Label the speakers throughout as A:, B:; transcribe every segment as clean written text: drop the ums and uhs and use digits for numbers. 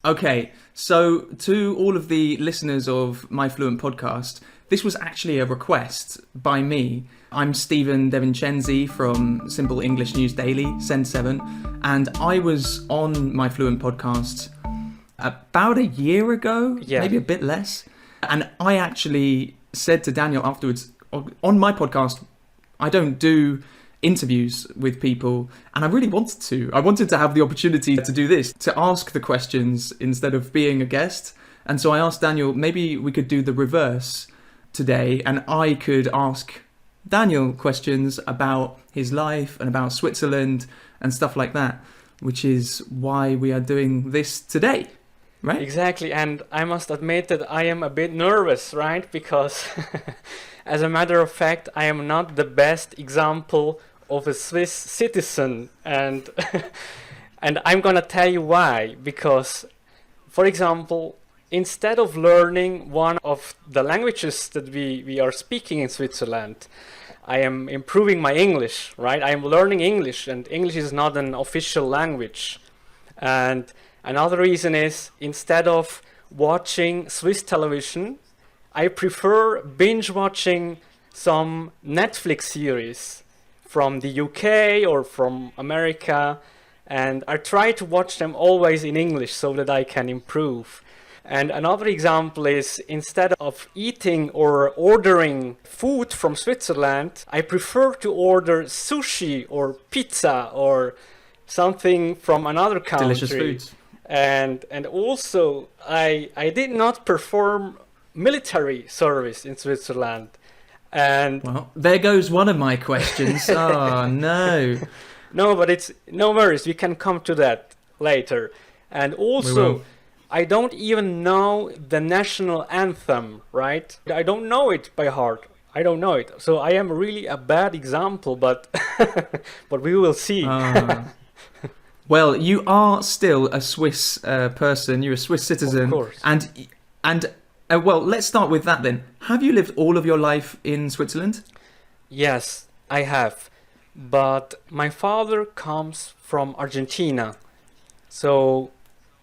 A: Okay, so to all of the listeners of My Fluent podcast, this was actually a request by me. I'm Stephen Devincenzi from Simple English News Daily, SEND7, and I was on My Fluent podcast about a year ago, maybe a bit less. And I actually said to Daniel afterwards, on my podcast, I don't do interviews with people, and I really wanted to. I wanted to have the opportunity to do this, to ask the questions instead of being a guest. And so I asked Daniel, maybe we could do the reverse today, and I could ask Daniel questions about his life and about Switzerland and stuff like that, which is why we are doing this today, right?
B: Exactly, and I must admit that I am a bit nervous, right? Because as a matter of fact, I am not the best example of a Swiss citizen, and and I'm gonna tell you why. Because, for example, instead of learning one of the languages that we are speaking in Switzerland, I am improving my English, right? I am learning English, and English is not an official language. And another reason is, instead of watching Swiss television, I prefer binge watching some Netflix series from the UK or from America, and I try to watch them always in English so that I can improve. And another example is, instead of eating or ordering food from Switzerland, I prefer to order sushi or pizza or something from another country.
A: Delicious foods.
B: And also, I did not perform military service in Switzerland. And
A: well, there goes one of my questions. Oh, no.
B: No, but it's no worries. We can come to that later. And also, I don't even know the national anthem, right? I don't know it by heart. I don't know it. So I am really a bad example, but but we will see.
A: Well, you are still a Swiss person. You're a Swiss citizen.
B: Of course.
A: And well, let's start with that then. Have you lived all of your life in Switzerland?
B: Yes, I have. But my father comes from Argentina. So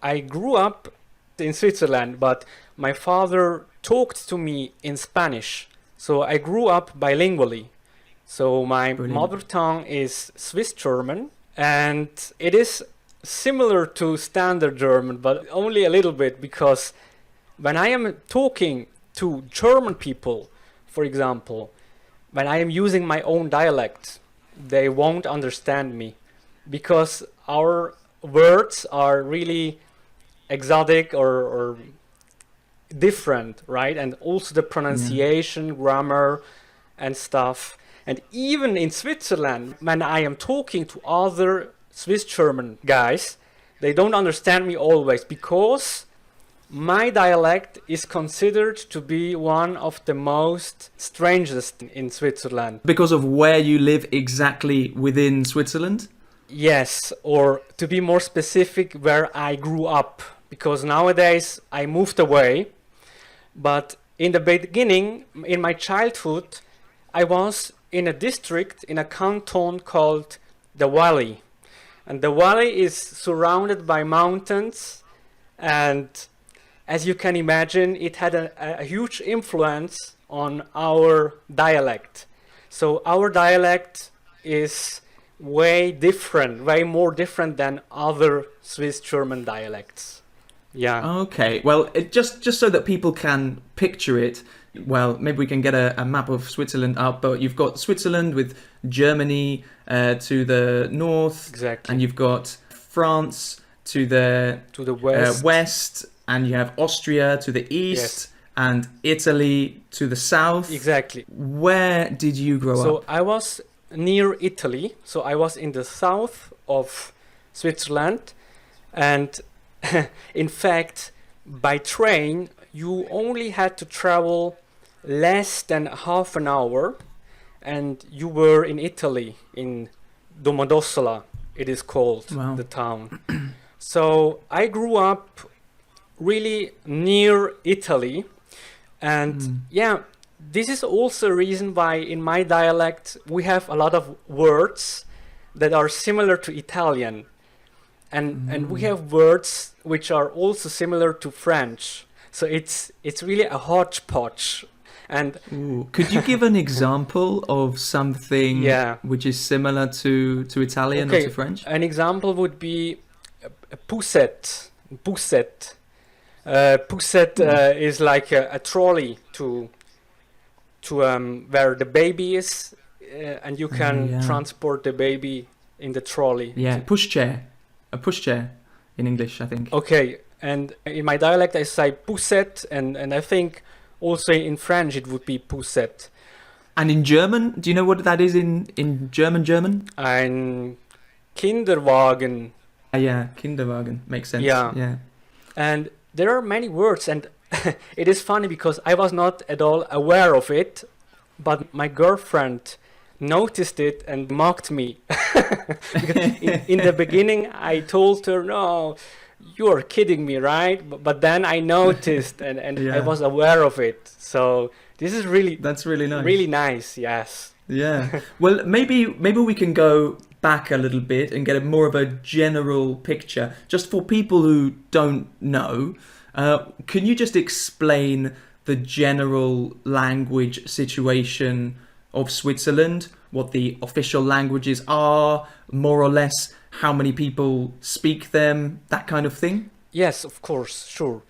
B: I grew up in Switzerland, but my father talked to me in Spanish. So I grew up bilingually. So my mother tongue is Swiss German, and it is similar to standard German, but only a little bit, because when I am talking to German people, for example, when I am using my own dialect, they won't understand me, because our words are really exotic or different, right? And also the pronunciation, grammar and stuff. And even in Switzerland, when I am talking to other Swiss German guys, they don't understand me always, because my dialect is considered to be one of the most strangest in Switzerland.
A: Because of where you live exactly within Switzerland?
B: Yes, or to be more specific, where I grew up. Because nowadays I moved away, but in the beginning, in my childhood, I was in a district, in a canton called the Valley. And the Valley is surrounded by mountains, and as you can imagine, it had a huge influence on our dialect. So our dialect is way different, way more different than other Swiss German dialects. Yeah.
A: Okay. Well, just so that people can picture it, well, maybe we can get a map of Switzerland up, but you've got Switzerland with Germany to the north.
B: Exactly.
A: And you've got France to the west, and you have Austria to the east, and Italy to the south.
B: Exactly.
A: Where did you grow up?
B: So I was near Italy. So I was in the south of Switzerland, and in fact, by train, you only had to travel less than half an hour, and you were in Italy, in Domodossola, it is called, the town. So I grew up really near Italy, and this is also a reason why in my dialect we have a lot of words that are similar to Italian. and we have words which are also similar to French. So it's really a hodgepodge. And
A: could you give an example of something
B: Yeah.
A: which is similar to Italian or to French?
B: An example would be poussette. Poussette. Poussette is like a trolley to where the baby is, and you can transport the baby in the trolley.
A: Yeah, pushchair. A pushchair in English, I think.
B: Okay, and in my dialect I say poussette, and I think also in French it would be poussette.
A: And in German, do you know what that is in German?
B: Ein Kinderwagen.
A: Yeah, Kinderwagen. Makes sense.
B: Yeah. And there are many words, and it is funny because I was not at all aware of it, but my girlfriend noticed it and mocked me. Because in the beginning I told her, no, you're kidding me, right? But then I noticed and I was aware of it. So this is
A: that's really nice.
B: Really nice, yes.
A: Yeah. Well, maybe we can go back a little bit and get more of a general picture, just for people who don't know. Can you just explain the general language situation of Switzerland? What the official languages are, more or less, how many people speak them, that kind of thing?
B: Yes, of course, sure.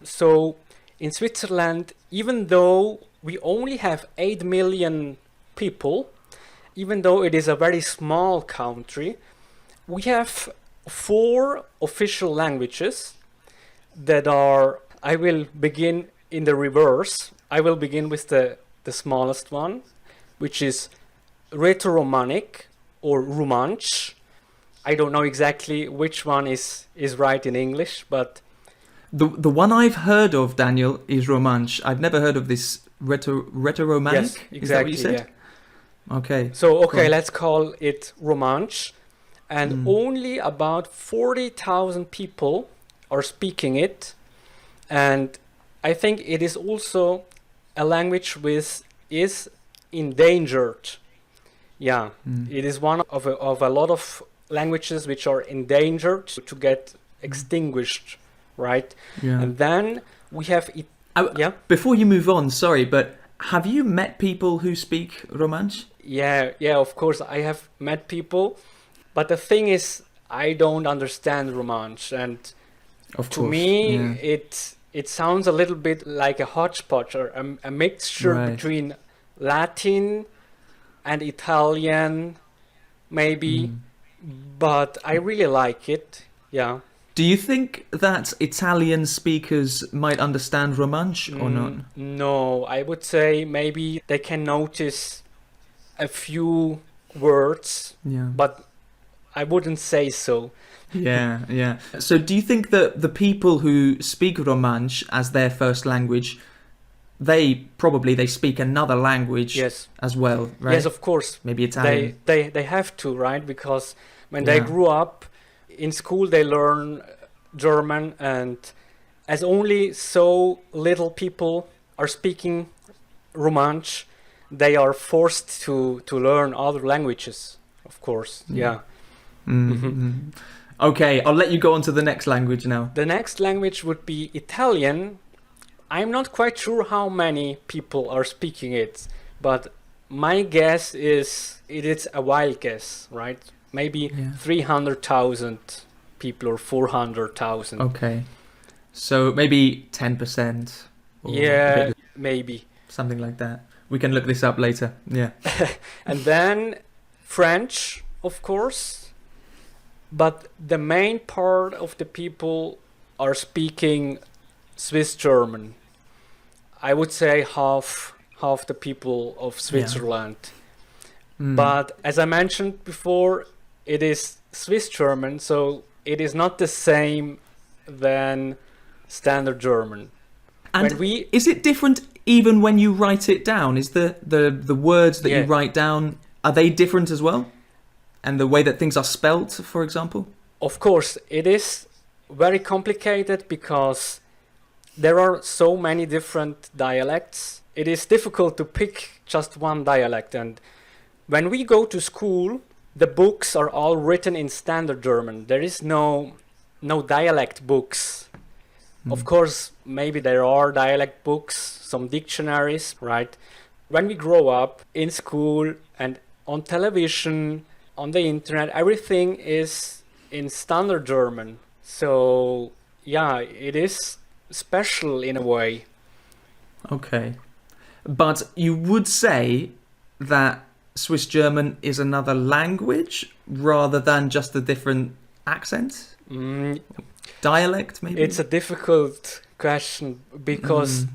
B: So in Switzerland, even though we only have 8 million people, even though it is a very small country, we have 4 official languages that are, I will begin in the reverse. I will begin with the smallest one, which is Rätoromanic or Romansh. I don't know exactly which one is right in English, but
A: the one I've heard of, Daniel, is Romansh. I've never heard of this Rätoromanic.
B: Yes, exactly.
A: Is that what you said?
B: Yeah.
A: Okay.
B: So let's call it Romansh, and only about 40,000 people are speaking it, and I think it is also a language which is endangered. Yeah, it is one of a lot of languages which are endangered to get extinguished, right?
A: Yeah.
B: And then we have it.
A: Before you move on, sorry, but have you met people who speak Romansh?
B: Yeah, of course I have met people, but the thing is I don't understand Romansh, and to me it sounds a little bit like a hodgepodge or a mixture between Latin and Italian, maybe, but I really like it. Yeah.
A: Do you think that Italian speakers might understand Romansh or not?
B: No, I would say maybe they can notice a few words, but I wouldn't say so.
A: Yeah. So do you think that the people who speak Romansh as their first language, they speak another language as well, right?
B: Yes, of course.
A: Maybe Italian.
B: They have to, right? Because when they grew up in school, they learn German, and as only so little people are speaking Romansh, they are forced to learn other languages, of course. Yeah.
A: Okay, I'll let you go on to the next language now.
B: The next language would be Italian. I'm not quite sure how many people are speaking it, but my guess is it is a wild guess, right? Maybe 300,000 people or 400,000.
A: Okay, so maybe 10%.
B: Yeah, maybe.
A: Something like that. We can look this up later. Yeah.
B: And then French, of course. But the main part of the people are speaking Swiss German. I would say half the people of Switzerland. But as I mentioned before, it is Swiss German, so it is not the same than standard German.
A: And is it different even when you write it down? Is the words that you write down, are they different as well? And the way that things are spelt, for example?
B: Of course, it is very complicated because there are so many different dialects. It is difficult to pick just one dialect. And when we go to school, the books are all written in standard German. There is no dialect books. Of course, maybe there are dialect books, some dictionaries, right? When we grow up in school and on television, on the internet, everything is in standard German. So, yeah, it is special in a way.
A: Okay. But you would say that Swiss German is another language rather than just a different accent? Dialect, maybe?
B: It's a difficult question because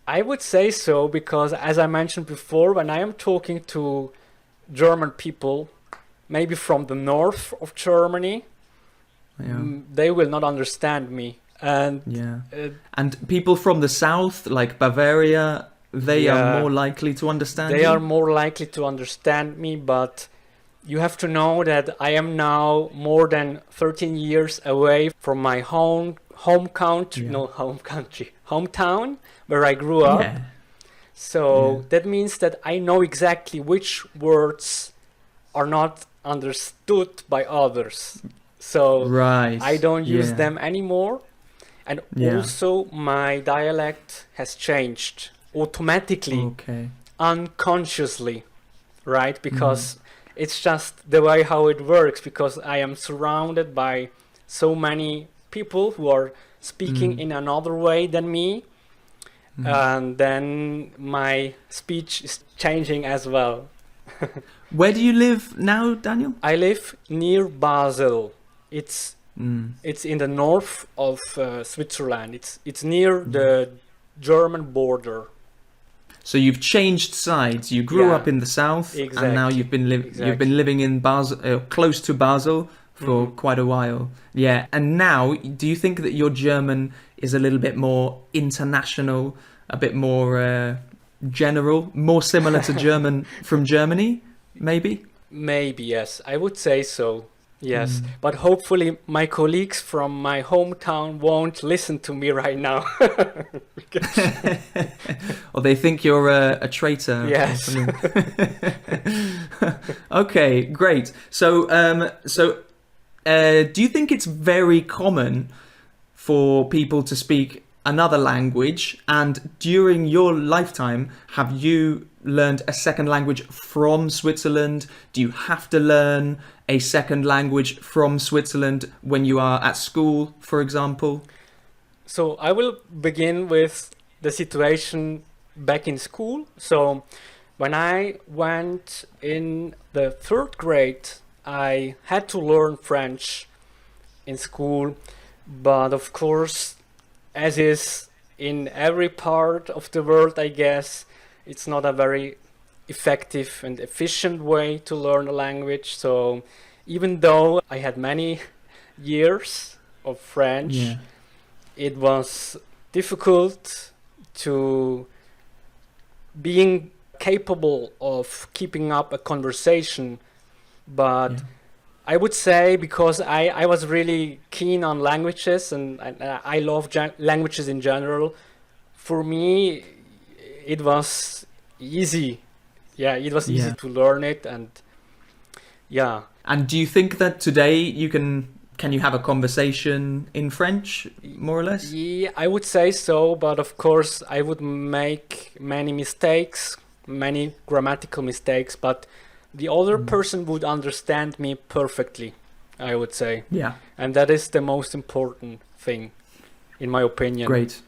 B: I would say so, because as I mentioned before, when I am talking to German people, maybe from the north of Germany, they will not understand me. And
A: and people from the south, like Bavaria, they are more likely to understand
B: They
A: you?
B: are more likely to understand me, but you have to know that I am now more than 13 years away from my hometown, where I grew up.
A: Yeah.
B: So that means that I know exactly which words are not understood by others. So I don't use them anymore. And also my dialect has changed automatically, unconsciously, right? Because it's just the way how it works, because I am surrounded by so many people who are speaking in another way than me. And then my speech is changing as well.
A: Where do you live now, Daniel?
B: I live near Basel. It's in the north of Switzerland. It's near the German border.
A: So you've changed sides. You grew up in the south, and now you've been living in Basel, close to Basel, for quite a while. Yeah, and now, do you think that your German is a little bit more international, a bit more general, more similar to German from Germany, maybe?
B: Maybe, yes. I would say so. Yes, but hopefully my colleagues from my hometown won't listen to me right now.
A: Or they think you're a traitor.
B: Yes.
A: Okay, great. So, do you think it's very common for people to speak another language? And during your lifetime, have you learned a second language from Switzerland? Do you have to learn a second language from Switzerland when you are at school, for example?
B: So I will begin with the situation back in school. So when I went in the third grade, I had to learn French in school. But of course, as is in every part of the world, I guess, it's not a very effective and efficient way to learn a language. So even though I had many years of French, it was difficult to being capable of keeping up a conversation. But I would say, because I was really keen on languages and I love languages in general, for me it was easy. Yeah, it was easy to learn it. And
A: do you think that today you can you have a conversation in French, more or less?
B: Yeah, I would say so, but of course I would make many mistakes, many grammatical mistakes, but the other person would understand me perfectly, I would say.
A: Yeah.
B: And that is the most important thing, in my opinion.
A: Great.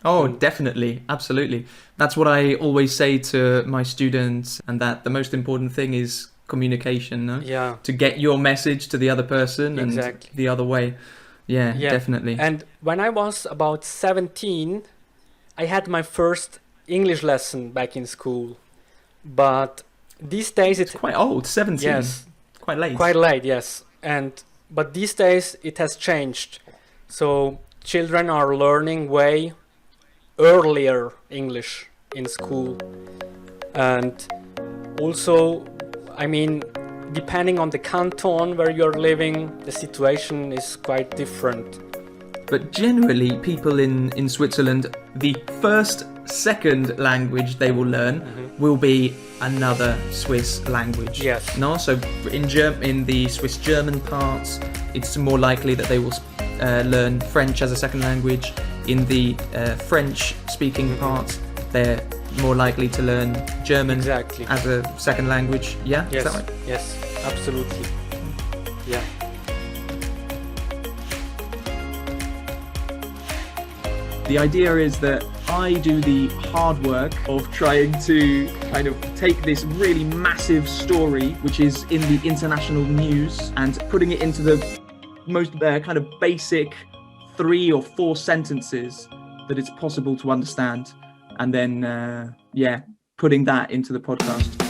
A: Oh, definitely. Absolutely. That's what I always say to my students, and that the most important thing is communication, no?
B: Yeah.
A: To get your message to the other person and the other way. Yeah, definitely.
B: And when I was about 17, I had my first English lesson back in school. But these days it's
A: quite old, 17.
B: Yes.
A: Quite late.
B: Quite late, yes. But these days it has changed. So children are learning way earlier English in school. And also, I mean, depending on the canton where you're living, the situation is quite different.
A: But generally, people in Switzerland, the second language they will learn will be another Swiss language.
B: Yes.
A: No, so in the Swiss German parts, it's more likely that they will learn French as a second language. In the French speaking parts, they're more likely to learn German as a second language. Yeah?
B: Yes.
A: Is that right?
B: Yes, absolutely. Yeah.
A: The idea is that I do the hard work of trying to kind of take this really massive story, which is in the international news, and putting it into the most kind of basic 3 or 4 sentences that it's possible to understand, and then putting that into the podcast.